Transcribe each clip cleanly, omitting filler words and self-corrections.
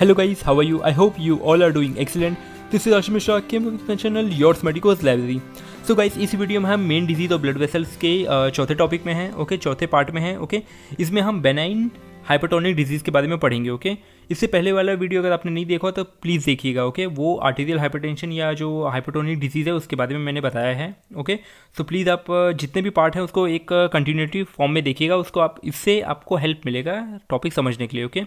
Hello guys, how are you? I hope you all are doing excellent. This is Ashim Mishra, came with my channel Yours Medicos Library. So guys, इस video में हम main disease और blood vessels के चौथे topic में हैं, okay, चौथे part में हैं, ओके। इसमें हम बेनाइन हाइपरटोनिक डिजीज़ के बारे में पढ़ेंगे, ओके। इससे पहले वाला वीडियो अगर आपने नहीं देखा तो प्लीज़ देखिएगा, ओके। वो आर्टीरियल हाइपरटेंशन या जो हाइपरटोनिक डिजीज़ है उसके बारे में मैंने बताया है, ओके। सो प्लीज़ आप जितने भी पार्ट हैं उसको एक कंटिन्यूटी फॉर्म में देखिएगा, उसको आप इससे आपको हेल्प मिलेगा टॉपिक समझने के लिए, ओके।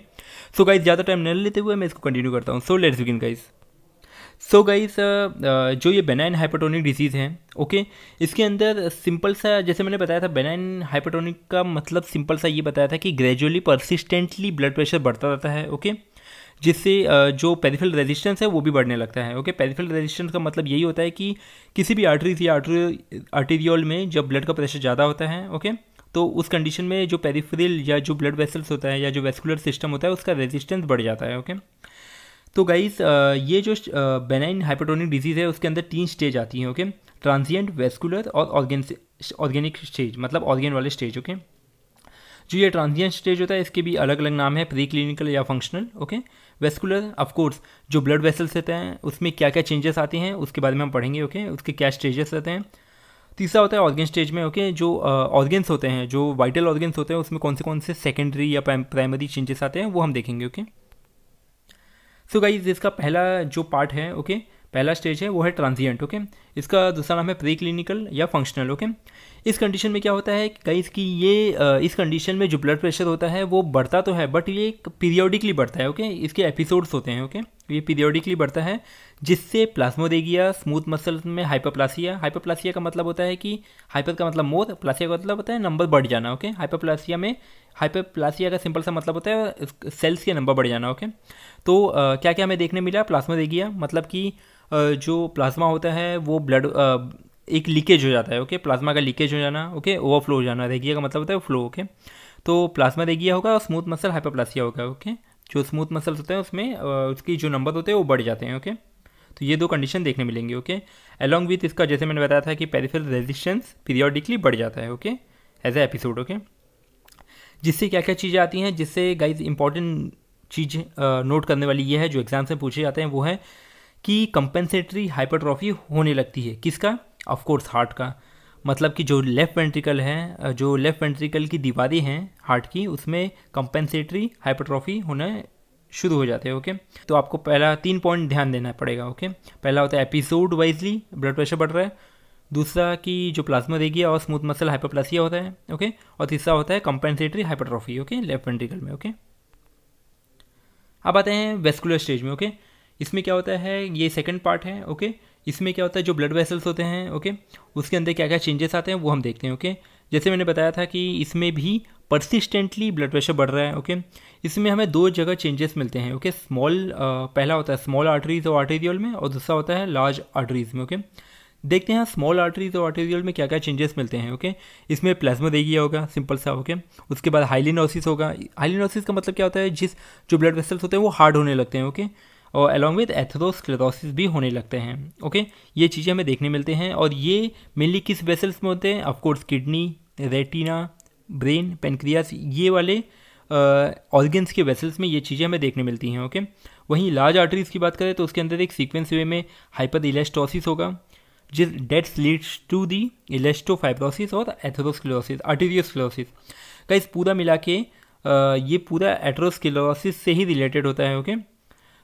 सो गाइज ज़्यादा टाइम नहीं लेते हुए मैं इसको कंटिन्यू करता हूँ। So let's begin guys. So guys, जो ये बेनाइन हाइपरटोनिक डिजीज़ है, ओके, इसके अंदर सिंपल सा, जैसे मैंने बताया था, बेनाइन हाइपरटोनिक का मतलब सिंपल सा ये बताया था कि ग्रेजुअली परसिस्टेंटली ब्लड प्रेशर बढ़ता रहता है, ओके, जिससे जो पेरिफेरल रेजिस्टेंस है वो भी बढ़ने लगता है, ओके। पेरिफेरल रेजिस्टेंस का मतलब यही होता है कि किसी भी आर्टरीज या आर्टीरियोल में जब ब्लड का प्रेशर ज़्यादा होता है, ओके, तो उस कंडीशन में जो पेरिफेरल या जो ब्लड वेसल्स होता है या जो वेस्कुलर सिस्टम होता है उसका रेजिस्टेंस बढ़ जाता है, ओके। तो गाइस, ये जो बेनाइन हाइपरटोनिक डिजीज़ है उसके अंदर 3 स्टेज आती हैं, ओके। ट्रांजिएंट, वेस्कुलर और ऑर्गेनिक स्टेज, मतलब ऑर्गेन वाले स्टेज, ओके। जो ये ट्रांजिएंट स्टेज होता है इसके भी अलग अलग नाम है, प्री क्लिनिकल या फंक्शनल, ओके। वेस्कुलर, ऑफकोर्स जो ब्लड वेसल्स रहते हैं उसमें क्या क्या चेंजेस आते हैं उसके बारे में हम पढ़ेंगे, ओके, उसके क्या स्टेजेस रहते हैं। तीसरा होता है ऑर्गेन स्टेज में, ओके, जो ऑर्गेन्स होते हैं, जो वाइटल ऑर्गेन्स होते हैं उसमें कौन से सेकेंडरी या प्राइमरी चेंजेस आते हैं वो हम देखेंगे, ओके। सो गाइज, इसका पहला जो पार्ट है, ओके, पहला स्टेज है वो है ट्रांजिएंट, ओके। इसका दूसरा नाम है प्री क्लिनिकल या फंक्शनल, ओके। इस कंडीशन में क्या होता है गाइज कि ये इस कंडीशन में जो ब्लड प्रेशर होता है वो बढ़ता तो है बट ये पीरियोडिकली बढ़ता है, ओके। इसके एपिसोड्स होते हैं, ओके, ये पीरियोडिकली बढ़ता है जिससे प्लाज्मोडेगिया, स्मूथ मसल में हाइपरप्लासिया, हाइपरप्लासिया का मतलब होता है कि हाइपर का मतलब मोर, प्लासिया का मतलब होता है नंबर बढ़ जाना, ओके। हाइपरप्लासिया में, हाइपरप्लासिया का सिंपल सा मतलब होता है सेल्स के नंबर बढ़ जाना, ओके। तो क्या क्या हमें देखने मिला, प्लाज्मोडेगिया मतलब कि जो प्लाज्मा होता है वो ब्लड एक लीकेज हो जाता है, ओके, प्लाज्मा का लीकेज हो जाना, ओके, ओवरफ्लो हो जाना। रेगिया का मतलब होता है फ्लो, ओके। तो प्लाज्मा रेगिया होगा और स्मूथ मसल हाइपरप्लासिया होगा, ओके। जो स्मूथ मसल्स होते हैं उसमें उसकी जो नंबर होते हैं वो बढ़ जाते हैं, ओके। तो ये 2 कंडीशन देखने मिलेंगे, ओके। अलॉन्ग विथ इसका जैसे मैंने बताया था कि पेरिफेरल रेजिस्टेंस पीरियोडिकली बढ़ जाता है, okay, as a episode, okay. जिससे क्या क्या चीज़ें आती हैं, जिससे गाइज इंपॉर्टेंट चीज़ नोट करने वाली ये है जो एग्जाम से पूछे जाते हैं, वो है कि कंपेंसेटरी हाइपरट्रॉफी होने लगती है। किसका? ऑफ कोर्स हार्ट का। मतलब कि जो लेफ्ट वेंट्रिकल है, जो लेफ्ट वेंट्रिकल की दीवारें हैं हार्ट की, उसमें कंपेंसेटरी हाइपरट्रॉफी होना शुरू हो जाते हैं, ओके। तो आपको पहला 3 पॉइंट ध्यान देना पड़ेगा, ओके। पहला होता है एपिसोड वाइजली ब्लड प्रेशर बढ़ रहा है, दूसरा कि जो प्लाज्मा रेगिया और स्मूथ मसल हाइपरप्लासिया होता है, ओके, और तीसरा होता है compensatory hypertrophy, okay, left ventricle में, ओके। अब आते हैं वेस्कुलर स्टेज में, ओके। इसमें क्या होता है, ये सेकंड पार्ट है, ओके। इसमें क्या होता है, जो ब्लड वेसल्स होते हैं, ओके, उसके अंदर क्या क्या चेंजेस आते हैं वो हम देखते हैं, ओके। जैसे मैंने बताया था कि इसमें भी परसिस्टेंटली ब्लड प्रेशर बढ़ रहा है, ओके। इसमें हमें 2 जगह चेंजेस मिलते हैं, ओके। पहला होता है स्मॉल आर्टरीज और आर्टेरियल में, और दूसरा होता है लार्ज आर्टरीज में, ओके। देखते हैं स्मॉल आर्टरीज और आर्टेरियल में क्या क्या चेंजेस मिलते हैं, ओके। इसमें प्लाज्मोडेगिया होगा, सिंपल सा, ओके। उसके बाद हाइलिनोसिस होगा। हाइलिनोसिस का मतलब क्या होता है, जो ब्लड वेसल्स होते हैं वो हार्ड होने लगते हैं, ओके, और अलॉन्ग विद एथेरोस्क्लेरोसिस भी होने लगते हैं, ओके। ये चीज़ें हमें देखने मिलते हैं और ये मेनली किस वेसल्स में होते हैं? Of course kidney, retina, brain, pancreas, ये वाले ऑर्गन्स के वेसल्स में ये चीज़ें हमें देखने मिलती हैं, ओके। वहीं लार्ज आर्टरीज की बात करें तो उसके अंदर एक सीक्वेंस वे में हाइपर इलेस्टोसिस होगा, जिस डेट्स लीड्स टू दी इलेस्टोफाइब्रोसिस और एथेरोस्क्लेरोसिस, आर्टेरियोस्क्लेरोसिस। का इस पूरा मिला के ये पूरा एथेरोस्क्लेरोसिस से ही रिलेटेड होता है, ओके।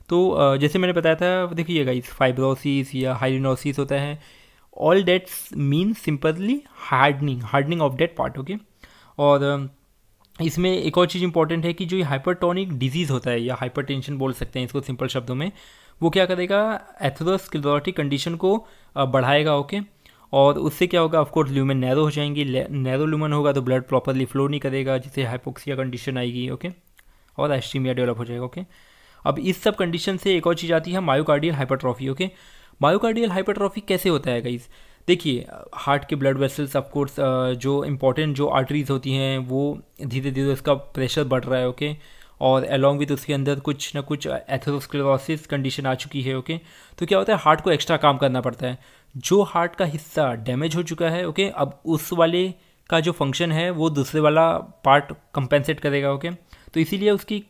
तो जैसे मैंने बताया था, देखिए गाइस, फाइब्रोसिस या हाइलिनोसिस होता है, all that's mean simply hardening of that part, okay. और इसमें एक और चीज़ इंपॉर्टेंट है कि जो ये हाइपरटोनिक डिजीज़ होता है या हाइपरटेंशन बोल सकते हैं इसको सिंपल शब्दों में, वो क्या करेगा, एथेरोस्क्लेरोटिक कंडीशन को बढ़ाएगा, ओके। और उससे क्या होगा, ऑफकोर्स ल्यूमेन नैरो हो जाएंगी, नैरो ल्यूमेन होगा तो ब्लड प्रॉपरली फ्लो नहीं करेगा, जिससे हाइपोक्सिया कंडीशन आएगी, ओके, और एस्टीमिया डेवलप हो जाएगा, ओके। अब इस सब कंडीशन से एक और चीज़ आती है myocardial hypertrophy, okay. Myocardial hypertrophy कैसे होता है गाइस? देखिए, हार्ट के ब्लड वेसल्स ऑफकोर्स जो इंपॉर्टेंट जो आर्टरीज होती हैं वो धीरे धीरे उसका प्रेशर बढ़ रहा है, ओके, और अलॉन्ग विथ उसके अंदर कुछ ना कुछ एथेरोस्क्लेरोसिस कंडीशन आ चुकी है, ओके। तो क्या होता है, हार्ट को एक्स्ट्रा काम करना पड़ता है। जो हार्ट का हिस्सा डैमेज हो चुका है, ओके, अब उस वाले का जो फंक्शन है वो दूसरे वाला पार्ट कंपेंसेट करेगा, ओके। तो इसीलिए उसकी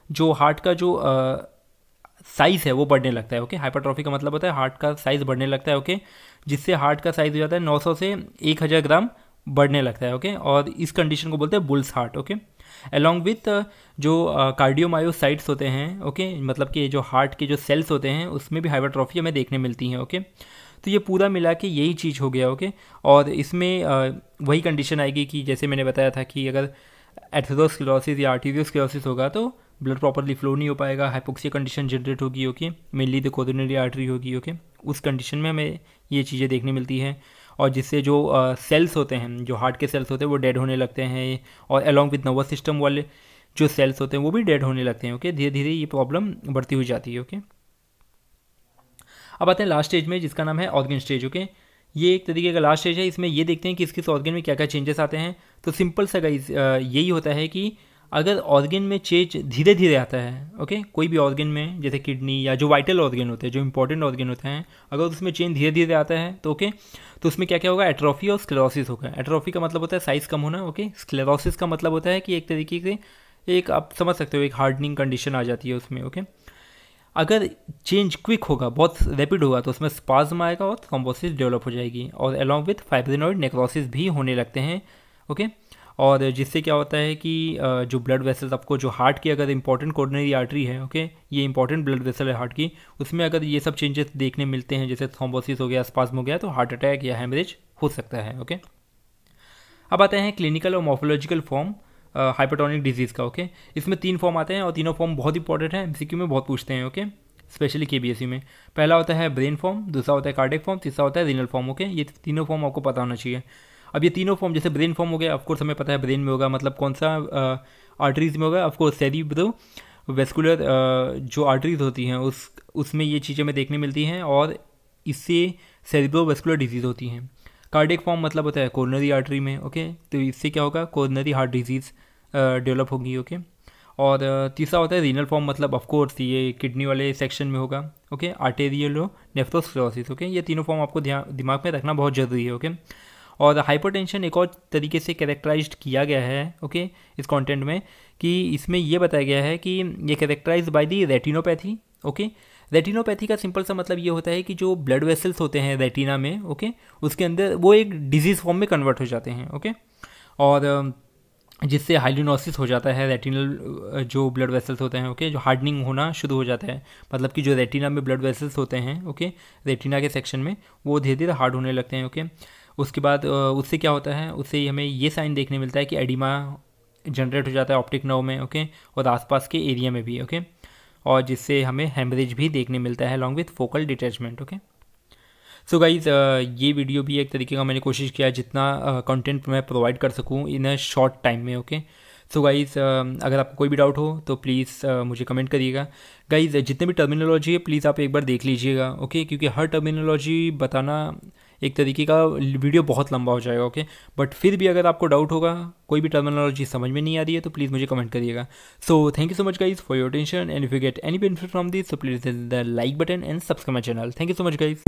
जो हार्ट का जो साइज़ है वो बढ़ने लगता है। ओके, हाइपरट्रॉफी का मतलब होता है हार्ट का साइज़ बढ़ने लगता है। ओके, जिससे हार्ट का साइज़ हो जाता है 900 से 1000 ग्राम बढ़ने लगता है। ओके, और इस कंडीशन को बोलते हैं bulls heart. Okay, along with जो कार्डियोमायोसाइट्स होते हैं, ओके, मतलब कि जो हार्ट के जो सेल्स होते हैं उसमें भी हाइपरट्रॉफी हमें देखने मिलती है। ओके, तो ये पूरा मिला के यही चीज़ हो गया। ओके, और इसमें वही कंडीशन आएगी कि जैसे मैंने बताया था कि अगर एथेरोस्क्लेरोसिस या आर्टीरियोस्क्लेरोसिस होगा तो ब्लड प्रॉपरली फ्लो नहीं हो पाएगा, हाइपोक्सिया कंडीशन जनरेट होगी। Okay, mainly the coronary artery होगी। ओके, उस कंडीशन में हमें ये चीज़ें देखने मिलती हैं, और जिससे जो सेल्स होते हैं, जो हार्ट के सेल्स होते हैं वो डेड होने लगते हैं, और अलॉन्ग विथ नर्वस सिस्टम वाले जो सेल्स होते हैं वो भी डेड होने लगते हैं। ओके, धीरे धीरे ये प्रॉब्लम बढ़ती हुई जाती है। ओके, अब आते हैं लास्ट स्टेज में जिसका नाम है ऑर्गन स्टेज। ओके, ये एक तरीके का लास्ट स्टेज है। इसमें ये देखते हैं कि किस ऑर्गन में क्या क्या चेंजेस आते हैं। तो सिंपल सा गाइस यही होता है कि अगर ऑर्गन में चेंज धीरे धीरे आता है, ओके, कोई भी ऑर्गन में जैसे किडनी या जो वाइटल ऑर्गन होते हैं, जो इंपॉर्टेंट ऑर्गन होते हैं, अगर उसमें चेंज धीरे धीरे आता है तो ओके, तो उसमें क्या क्या होगा, एट्रोफी और स्क्लेरोसिस होगा। एट्रोफी का मतलब होता है साइज़ कम होना। ओके, स्क्लेरोसिस का मतलब होता है कि एक तरीके से एक आप समझ सकते हो एक हार्डनिंग कंडीशन आ जाती है उसमें। ओके, अगर चेंज क्विक होगा, बहुत रैपिड होगा, तो उसमें स्पाज्म आएगा और थ्रोम्बोसिस डेवलप हो जाएगी, और अलॉन्ग विथ फाइब्रिनोइड नेक्रोसिस भी होने लगते हैं। ओके, और जिससे क्या होता है कि जो ब्लड वेसल्स आपको, जो हार्ट की अगर इंपॉर्टेंट कोरोनरी आर्टरी है, ओके, ये इंपॉर्टेंट ब्लड वेसल है हार्ट की, उसमें अगर ये सब चेंजेस देखने मिलते हैं जैसे थ्रोम्बोसिस हो गया, स्पाज्म हो गया, तो हार्ट अटैक या हेमरेज हो सकता है। ओके, अब आते हैं क्लिनिकल और मॉर्फोलॉजिकल फॉर्म हाइपरटोनिक डिजीज़ का। ओके, इसमें 3 फॉर्म आते हैं और तीनों फॉर्म बहुत इंपॉर्टेंट है, एमसीक्यू में बहुत पूछते हैं। ओके, स्पेशली केबीएससी में। पहला होता है ब्रेन फॉर्म, दूसरा होता है कार्डियक फॉर्म, तीसरा होता है रीनल फॉर्म। ओके, ये तीनों फॉर्म आपको पता होना चाहिए। अब ये तीनों फॉर्म, जैसे ब्रेन फॉर्म हो गया, ऑफकोर्स हमें पता है ब्रेन में होगा, मतलब कौन सा आर्टरीज में होगा, ऑफकोर्स सेरिब्रो वेस्कुलर जो आर्टरीज होती हैं उसमें ये चीज़ें हमें देखने मिलती हैं, और इससे सेरिब्रो वेस्कुलर डिजीज़ होती हैं। कार्डियक फॉर्म मतलब होता है कोरोनरी आर्टरी में। ओके, तो इससे क्या होगा, कोरोनरी हार्ट डिजीज़ डेवलप होगी। ओके, और तीसरा होता है रीनल फॉर्म, मतलब ऑफकोर्स ये किडनी वाले सेक्शन में होगा। Okay, आर्टेरियलो nephrosclerosis. ओके, ये तीनों फॉर्म आपको दिमाग में रखना बहुत ज़रूरी है। ओके, और हाइपरटेंशन एक और तरीके से कैरेक्टराइज्ड किया गया है। ओके, इस कंटेंट में कि इसमें ये बताया गया है कि ये characterise by the retinopathy. Okay, retinopathy का सिंपल सा मतलब ये होता है कि जो ब्लड वेसल्स होते हैं रेटिना में, ओके, उसके अंदर वो एक डिजीज़ फॉर्म में कन्वर्ट हो जाते हैं। ओके, और जिससे हाइलिनोसिस हो जाता है रेटिनल जो ब्लड वेसल्स होते हैं। ओके, जो हार्डनिंग होना शुरू हो जाता है, मतलब कि जो रेटिना में ब्लड वेसल्स होते हैं, ओके, रेटिना के सेक्शन में, वो धीरे धीरे हार्ड होने लगते हैं। ओके, उसके बाद उससे क्या होता है, उससे हमें ये साइन देखने मिलता है कि एडिमा जनरेट हो जाता है ऑप्टिक नर्व में। ओके, और आसपास के एरिया में भी। ओके, और जिससे हमें हेमरेज भी देखने मिलता है along with focal detachment. Okay, so guys ये वीडियो भी एक तरीके का मैंने कोशिश किया जितना कंटेंट मैं प्रोवाइड कर सकूँ इन अ शॉर्ट टाइम में। ओके, सो गाइज़ अगर आपको कोई भी डाउट हो तो प्लीज़ मुझे कमेंट करिएगा। गाइज़ जितने भी टर्मिनोलॉजी है प्लीज़ आप एक बार देख लीजिएगा। ओके, क्योंकि हर टर्मिनोलॉजी बताना एक तरीके का वीडियो बहुत लंबा हो जाएगा। ओके, बट फिर भी अगर आपको डाउट होगा, कोई भी टर्मिनोलॉजी समझ में नहीं आ रही है, तो प्लीज़ मुझे कमेंट करिएगा। So thank you so much guys for your attention, and if you get any benefit from this, so please hit the like button and subscribe my channel. Thank you so much guys.